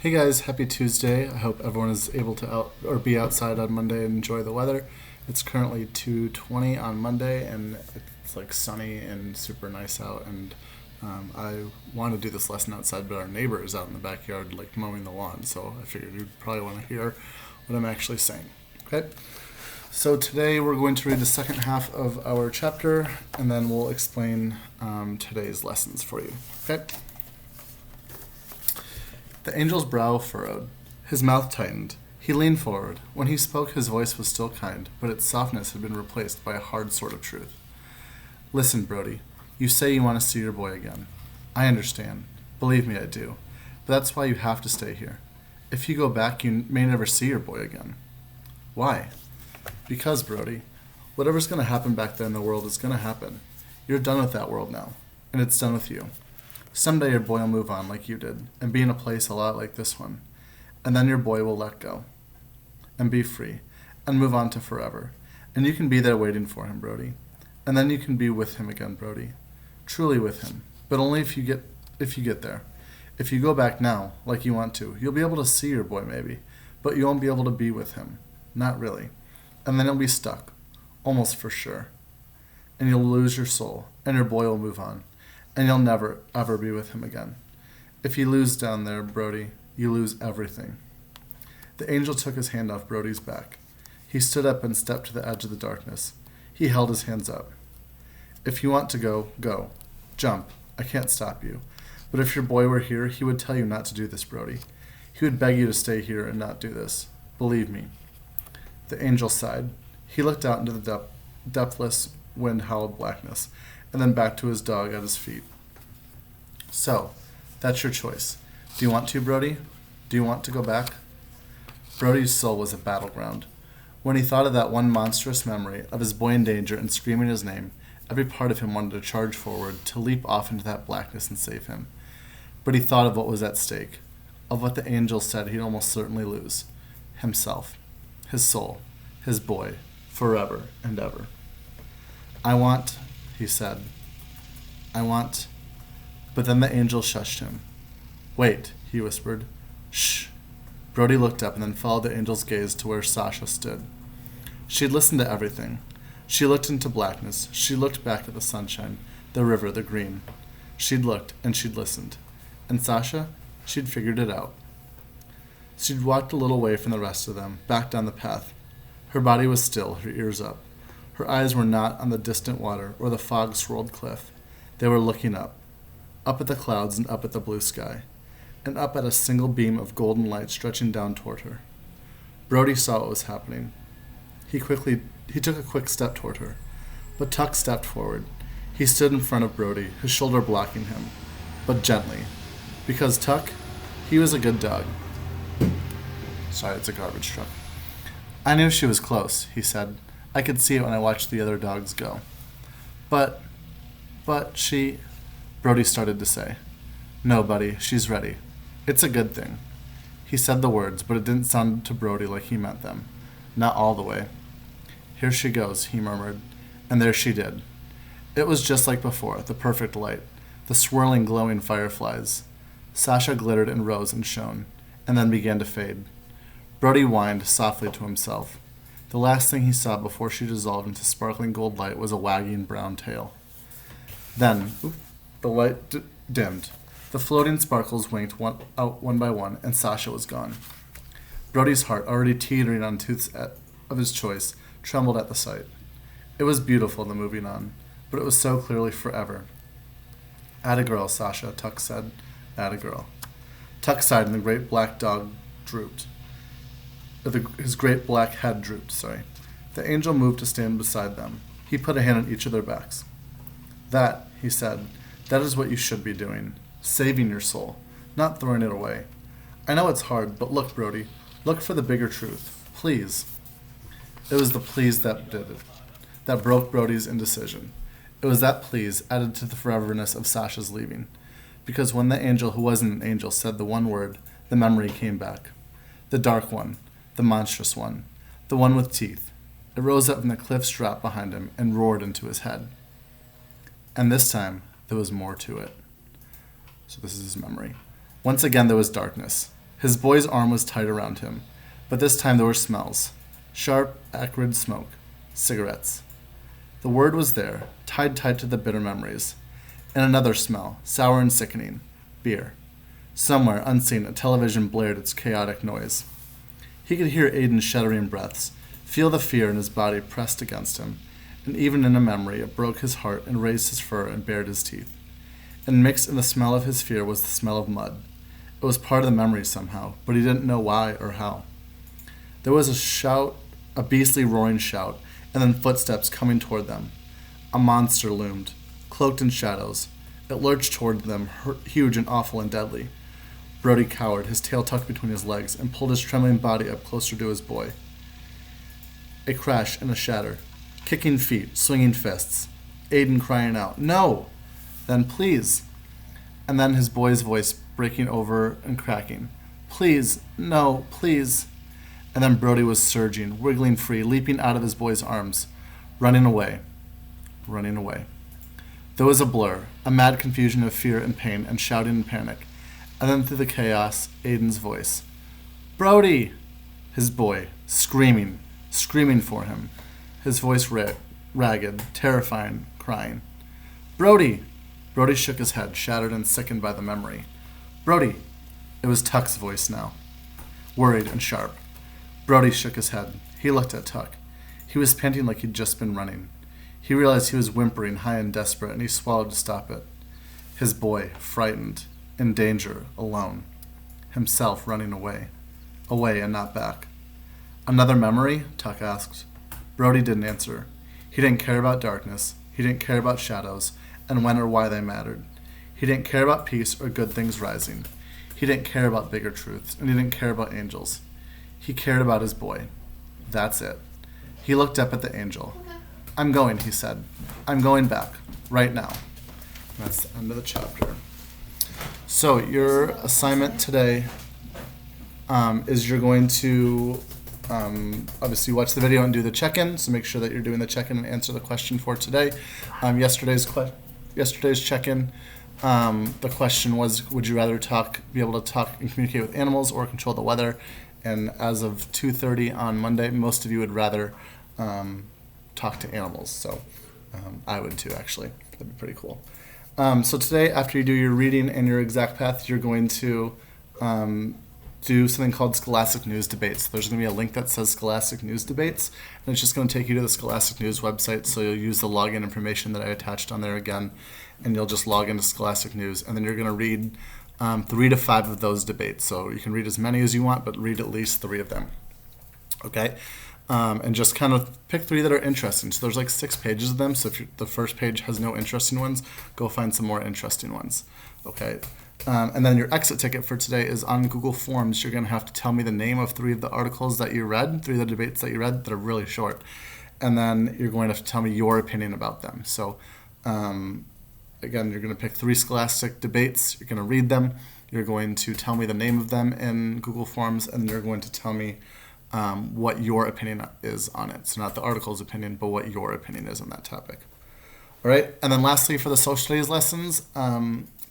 Hey guys, happy Tuesday. I hope everyone is able to be outside on Monday and enjoy the weather. It's currently 2:20 on Monday and it's like sunny and super nice out and I want to do this lesson outside, but our neighbor is out in the backyard like mowing the lawn, so I figured you'd probably want to hear what I'm actually saying. Okay? So today we're going to read the second half of our chapter and then we'll explain today's lessons for you. Okay? The angel's brow furrowed. His mouth tightened. He leaned forward. When he spoke, his voice was still kind, but its softness had been replaced by a hard sort of truth. Listen, Brody. You say you want to see your boy again. I understand. Believe me, I do. But that's why you have to stay here. If you go back, you may never see your boy again. Why? Because, Brody, whatever's going to happen back there in the world is going to happen. You're done with that world now, and it's done with you. Someday your boy will move on like you did, and be in a place a lot like this one. And then your boy will let go, and be free, and move on to forever. And you can be there waiting for him, Brody. And then you can be with him again, Brody. Truly with him, but only if you get there. If you go back now, like you want to, you'll be able to see your boy maybe, but you won't be able to be with him. Not really. And then you'll be stuck, almost for sure. And you'll lose your soul, and your boy will move on. And you'll never, ever be with him again. If you lose down there, Brody, you lose everything. The angel took his hand off Brody's back. He stood up and stepped to the edge of the darkness. He held his hands up. If you want to go, go. Jump. I can't stop you. But if your boy were here, he would tell you not to do this, Brody. He would beg you to stay here and not do this. Believe me. The angel sighed. He looked out into the depthless, wind-howled blackness, and then back to his dog at his feet. So, that's your choice. Do you want to, Brody? Do you want to go back? Brody's soul was a battleground. When he thought of that one monstrous memory of his boy in danger and screaming his name, every part of him wanted to charge forward, to leap off into that blackness and save him. But he thought of what was at stake, of what the angel said he'd almost certainly lose. Himself, his soul, his boy, forever and ever. I want, he said. I want... But then the angel shushed him. Wait, he whispered. Shh. Brody looked up and then followed the angel's gaze to where Sasha stood. She'd listened to everything. She looked into blackness. She looked back at the sunshine, the river, the green. She'd looked and she'd listened. And Sasha, she'd figured it out. She'd walked a little way from the rest of them, back down the path. Her body was still, her ears up. Her eyes were not on the distant water or the fog-swirled cliff. They were looking up at the clouds and up at the blue sky, and up at a single beam of golden light stretching down toward her. Brody saw what was happening. He took a quick step toward her, but Tuck stepped forward. He stood in front of Brody, his shoulder blocking him, but gently, because Tuck, he was a good dog. Sorry, it's a garbage truck. I knew she was close, he said. I could see it when I watched the other dogs go. But she... Brody started to say. No, buddy, she's ready. It's a good thing. He said the words, but it didn't sound to Brody like he meant them. Not all the way. Here she goes, he murmured, and there she did. It was just like before, the perfect light, the swirling, glowing fireflies. Sasha glittered and rose and shone, and then began to fade. Brody whined softly to himself. The last thing he saw before she dissolved into sparkling gold light was a wagging brown tail. Then, the light dimmed. The floating sparkles winked out one by one, and Sasha was gone. Brody's heart, already teetering on tooths of his choice, trembled at the sight. It was beautiful, the moving on, but it was so clearly forever. Atta girl, Sasha, Tuck said. Atta girl. Tuck sighed, and the great black dog drooped. His great black head drooped, sorry. The angel moved to stand beside them. He put a hand on each of their backs. That, he said, that is what you should be doing. Saving your soul, not throwing it away. I know it's hard, but look, Brody. Look for the bigger truth. Please. It was the please that did it. That broke Brody's indecision. It was that please added to the foreverness of Sasha's leaving. Because when the angel who wasn't an angel said the one word, the memory came back. The dark one. The monstrous one. The one with teeth. It rose up from the cliff's drop behind him and roared into his head. And this time, there was more to it. So this is his memory. Once again there was darkness. His boy's arm was tight around him, but this time there were smells. Sharp, acrid smoke. Cigarettes. The word was there, tied tight to the bitter memories. And another smell, sour and sickening. Beer. Somewhere, unseen, a television blared its chaotic noise. He could hear Aiden's shuddering breaths, feel the fear in his body pressed against him, and even in a memory it broke his heart and raised his fur and bared his teeth. And mixed in the smell of his fear was the smell of mud. It was part of the memory somehow, but he didn't know why or how. There was a shout, a beastly roaring shout, and then footsteps coming toward them. A monster loomed, cloaked in shadows. It lurched toward them, huge and awful and deadly. Brody cowered, his tail tucked between his legs, and pulled his trembling body up closer to his boy. A crash and a shatter. Kicking feet, swinging fists. Aiden crying out, "No!" Then, "Please!" And then his boy's voice breaking over and cracking. "Please! No! Please!" And then Brody was surging, wiggling free, leaping out of his boy's arms. Running away. Running away. There was a blur, a mad confusion of fear and pain and shouting and panic. And then through the chaos, Aiden's voice. "Brody!" His boy, screaming for him. His voice ragged, terrifying, crying. "Brody!" Brody shook his head, shattered and sickened by the memory. "Brody!" It was Tuck's voice now, worried and sharp. Brody shook his head. He looked at Tuck. He was panting like he'd just been running. He realized he was whimpering, high and desperate, and he swallowed to stop it. His boy, frightened, in danger, alone. Himself running away. Away and not back. "Another memory?" Tuck asked. Brody didn't answer. He didn't care about darkness. He didn't care about shadows, and when or why they mattered. He didn't care about peace or good things rising. He didn't care about bigger truths, and he didn't care about angels. He cared about his boy. That's it. He looked up at the angel. "I'm going," he said. "I'm going back. Right now." And that's the end of the chapter. So your assignment today is you're going to obviously watch the video and do the check-in. So make sure that you're doing the check-in and answer the question for today. Yesterday's check-in, the question was, would you rather be able to talk and communicate with animals or control the weather? And as of 2:30 on Monday, most of you would rather talk to animals. So I would too, actually. That'd be pretty cool. So today, after you do your reading and your exact path, you're going to do something called Scholastic News Debates. There's going to be a link that says Scholastic News Debates, and it's just going to take you to the Scholastic News website, so you'll use the login information that I attached on there again, and you'll just log into Scholastic News, and then you're going to read 3 to 5 of those debates. So you can read as many as you want, but read at least 3 of them. Okay? And just kind of pick 3 that are interesting. So there's like 6 pages of them, so if the first page has no interesting ones, go find some more interesting ones. Okay? And then your exit ticket for today is on Google Forms. You're going to have to tell me the name of 3 of the articles that you read, 3 of the debates that you read that are really short. And then you're going to have to tell me your opinion about them. So, again, you're going to pick 3 Scholastic debates. You're going to read them. You're going to tell me the name of them in Google Forms, and you're going to tell me what your opinion is on it. So not the article's opinion, but what your opinion is on that topic. All right. And then lastly, for the social studies lessons,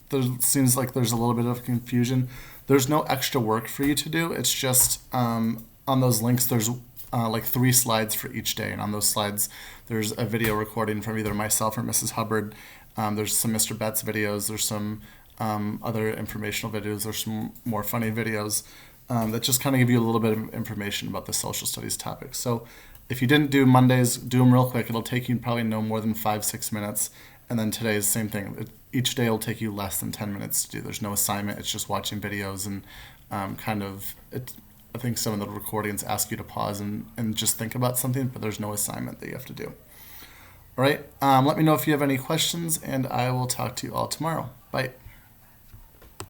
there seems like there's a little bit of confusion. There's no extra work for you to do. It's just on those links, there's like 3 slides for each day. And on those slides, there's a video recording from either myself or Mrs. Hubbard. There's some Mr. Betts videos. There's some other informational videos. There's some more funny videos that just kind of give you a little bit of information about the social studies topic. So if you didn't do Mondays, do them real quick. It'll take you probably no more than 5-6 minutes. And then today's same thing. Each day will take you less than 10 minutes to do. There's no assignment. It's just watching videos and I think some of the recordings ask you to pause and just think about something, but there's no assignment that you have to do. All right. Let me know if you have any questions, and I will talk to you all tomorrow. Bye.